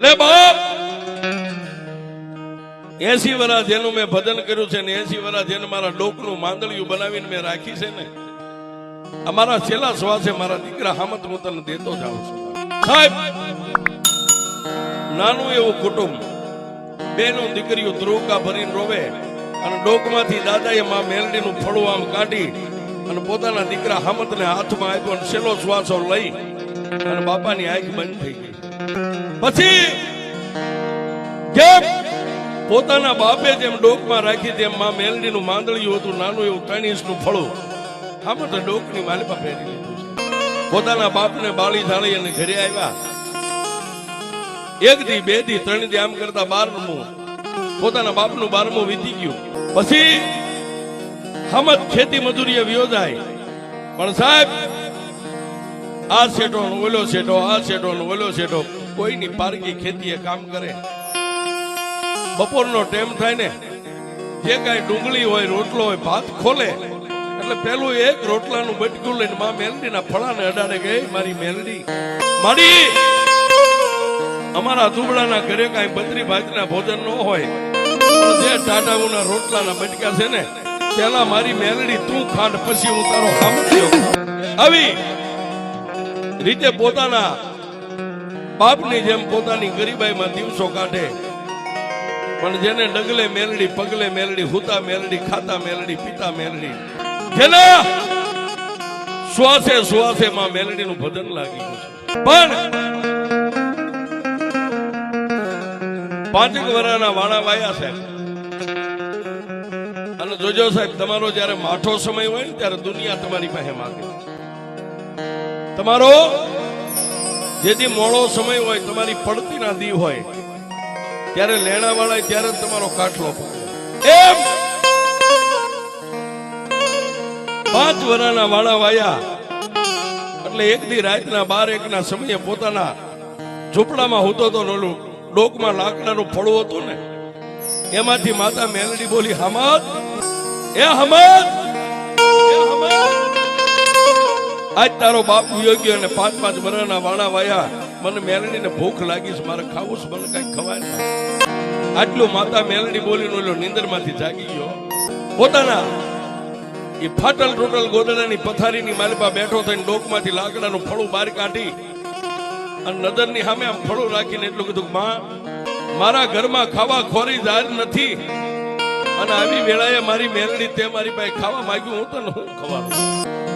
લે બાપ 80 વર્ષ જેનું મેં ભજન કર્યું છે ને 80 વર્ષ જેને મારા ડોકનું માંદળિયું બનાવીને મેં રાખી છે ને અમારા છેલ્લા શ્વાસે મારા દીકરા હામત હું તને દેતો જાઉં છું સાહેબ. નાનું એવું કુટુંબ, બેનો દીકરીઓ ધ્રુવકા ભરીને રોવે અને ડોકમાંથી દાદાએ માં મેલડીનું ફળું આમ કાઢી અને પોતાના દીકરા હામતને હાથમાં આપ્યો અને છેલ્લો શ્વાસો લઈ અને બાપાની આંખ બંધ થઈ ગઈ. પછી જેમ પોતાના બાપે જેમ ડોકમાં રાખી તેમ માં મેલડીનું માંદળિયું હતું, નાનું એવું 3 ઇંચનું ફળું હામતે ડોકની માલિપા પહેરી લીધું છે. પોતાના બાપને બાળી ઝાળી અને ઘરે આવ્યા. 1 દી 2 દી 3 દી આમ કરતા 12મું પોતાના બાપનું 12મું વીતી ગયું. પછી હામત ખેતી મજૂરીએ વયો જાય. પણ સાહેબ આ શેઠો ઓલો શેઠો, આ શેઠો ઓલો શેઠો કોઈની પારકી ખેતીએ કામ કરે. બપોરનો ટાઈમ થાય ને જે કાંઈ ડુંગળી હોય, રોટલો હોય, ભાત ખોલે એટલે પેલું એક રોટલાનું બટકું લઈને માં મેલડીના ફળાને અડાડે ગઈ મારી મેલડી મારી. અમારા દુબળાના ઘરે કાંઈ બત્રી ભાતના ભોજન ન હોય, જે ટાટાઓના રોટલાના બટકા છે ને પેલા મારી મેલડી તું ખાંડ પછી હું તારો હામત્યો. આવી રીતે પોતાના બાપની જેમ પોતાની ગરીબાઈમાં દિવસો કાઢે. પણ જેને ડગલે મેલડી, પગલે મેલડી, હુતા મેલડી, ખાતા મેલડી, પીતા મેલડી, જેના શ્વાસે શ્વાસે માં મેલડીનું ભજન લાગી ગયું છે. પણ 5 વર્ષના વાણા વાયા સાહેબ. અને જોજો સાહેબ તમારો જયારે માઠો સમય હોય ને ત્યારે દુનિયા તમારી પાસે માંગે. તમારો જેથી મોડો સમય હોય, તમારી પડતીના દી હોય ત્યારે લેણા વાળા ત્યારે તમારો કાટલો પકડે. એમ 5 વર્ષના વાળા વાયા એટલે 1 દી રાતના 12-1 સમયે પોતાના ઝૂંપડામાં હોતો તો નોલું ડોકમાં લાકડાનું ફળું હતું ને એમાંથી માતા મેલડી બોલી, હામત એ હામત એ હામત, આજ તારો બાપ યોગ્ય અને 5-5 વર્ષના વાળા વાયા મને મેલડીને ભૂખ લાગી છે, મારે ખાવું છે, મને કઈ ખવાય ના. આટલું માતા મેલડી બોલીને ઓલો નીંદરમાંથી જાગી ગયો. પોતાના એ ફાટલ ટોટલ ગોદડાની પથારીની માલિપા બેઠો થઈને ડોકમાંથી લાકડાનું ફળું બહાર કાઢી અને નજરની સામે આમ ફળું રાખીને એટલું કીધું, માં મારા ઘરમાં ખાવા ખોરી જાર નથી અને આવી વેળાએ મારી મેલડી તે મારી પાસે ખાવા માંગ્યું, હું તને હું ખવાનું.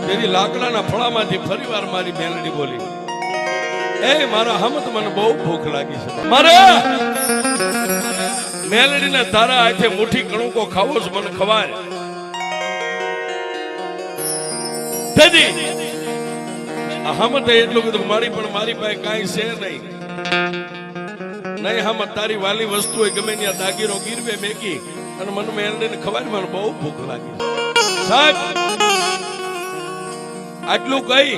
તેથી લાકડાના ફળામાંથી ફરીવાર મારી મેલડી બોલી, એ મારા હમત મને બહુ ભૂખ લાગી છે, મારે મેલડીને તારા હાથે મુઠ્ઠી કણુકો ખાવો છે, મને ખવાય. તેથી હમતે એટલું કીધું, મારી પણ મારી પાસે કાંઈ છે નહીં હમત, તારી વાલી વસ્તુ હોય ગમે ત્યાં દાગીરો ગીરવે મેકી અને મને મેલડીને ખવાય, મને બહુ ભૂખ લાગી. સાહેબ આટલું કહી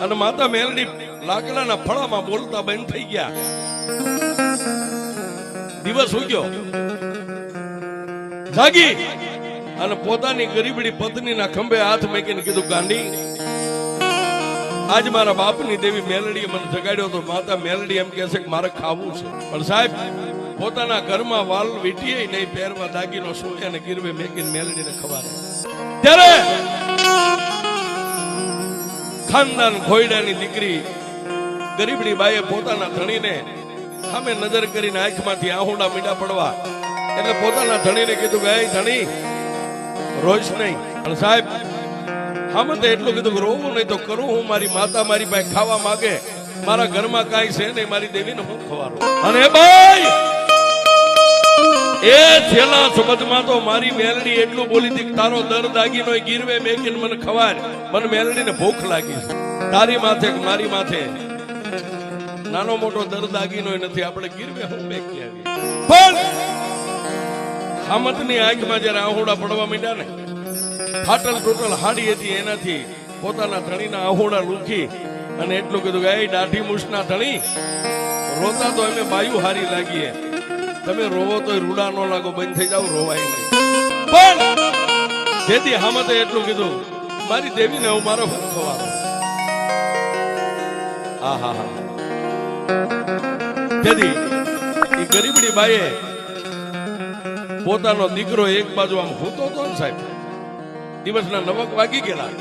અને માતા મેલડી લાકડાના ફળામાં બોલતા બંધ થઈ ગયા. દિવસ ઉગ્યો, જાગી અને પોતાની ગરીબડી પત્નીના ખંભે હાથ મૂકીને કીધું, ગાંડી આજ મારા બાપની દેવી મેલડીએ મને જગાડ્યો તો. માતા મેલડી એમ કહે છે કે મારે ખાવું છે. પણ સાહેબ પોતાના ઘરમાં વાલ વીટીએ નહીં, પેરમાં દાગીનો સોય અને ગીરવે મેકીને મેલડીને ખવાડે. ત્યારે ખાનદાન ખોયડાની દીકરી ગરીબડી બાઈએ પોતાના ધણીને સામે નજર કરીને આંખમાંથી આહુડા મીડા પડવા એટલે પોતાના ધણીને કીધું કે એ ધણી રોજ નહીં. પણ સાહેબ હામતે એટલું કીધું કે રોવું નહીં તો કરું હું, મારી માતા મારી પાસે ખાવા માંગે, મારા ઘરમાં કાંઈ છે નહીં, મારી દેવીને હું ખવાડું. અને ભાઈ એ છેલ્લા શબ્દમાં તો મારી મેલડી એટલું બોલી હતી કે તારો દર દાગીનો ગીરવે મેકીને મને ખવાય, મને મેલડીને ભૂખ લાગી છે. તારી માથે કે મારી માથે નાનો મોટો દર દાગીનો નથી, આપણે ગીરવે હું મેકી આવી. પણ હામતની આંખમાં જયારે આહુડા પડવા માંડ્યા ને, ફાટલ ટોટલ હાડી હતી એનાથી પોતાના ધણીના આહુડા લૂખી અને એટલું કીધું કે એ દાઢી મૂછના ધણી રોતા તો અમે બાયુ હારી લાગીએ, તમે રોવો તો રૂડા ન લાગો, બંધ થઈ જાવ, રોવાય નહીં. પણ જેથી હામતે એટલું કીધું, મારી દેવીને હું મારો હું ખવાનું. તેથી એ ગરીબડી બાઈએ પોતાનો દીકરો એક બાજુ આમ હૂતો હતો ને સાહેબ, દિવસના 9 વાગી ગયેલા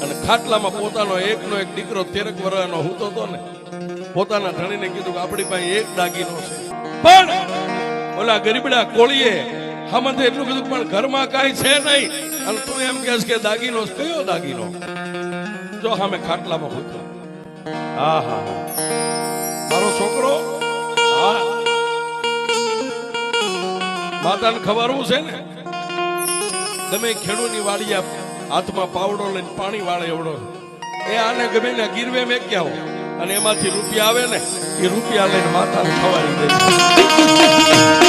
અને ખાટલામાં પોતાનો એકનો એક દીકરો 13 વર્ષનો હૂતો હતો ને, પોતાના ધણીને કીધું કે આપણી પાસે એક દાગીનો છે. પણ ઓલા ગરીબડા કોળીએ હામાંથી એટલું કીધું પણ ઘરમાં કાંઈ છે નહીં, અને તું એમ કહેશ કે દાગીનો છે. કયો દાગીનો? જો સામે ખાટલામાં હૂતો. હા હા હા, મારો છોકરો. હા, માતાને ખવારવું છે ને, ગમે ખેડૂની વાડીએ હાથમાં પાવડો લઈને પાણી વાળે એવડો, એ આને ગમે ને ગીરવે મેક્યા અને એમાંથી રૂપિયા આવે ને, એ રૂપિયા લઈને માતાને ખવારી દે.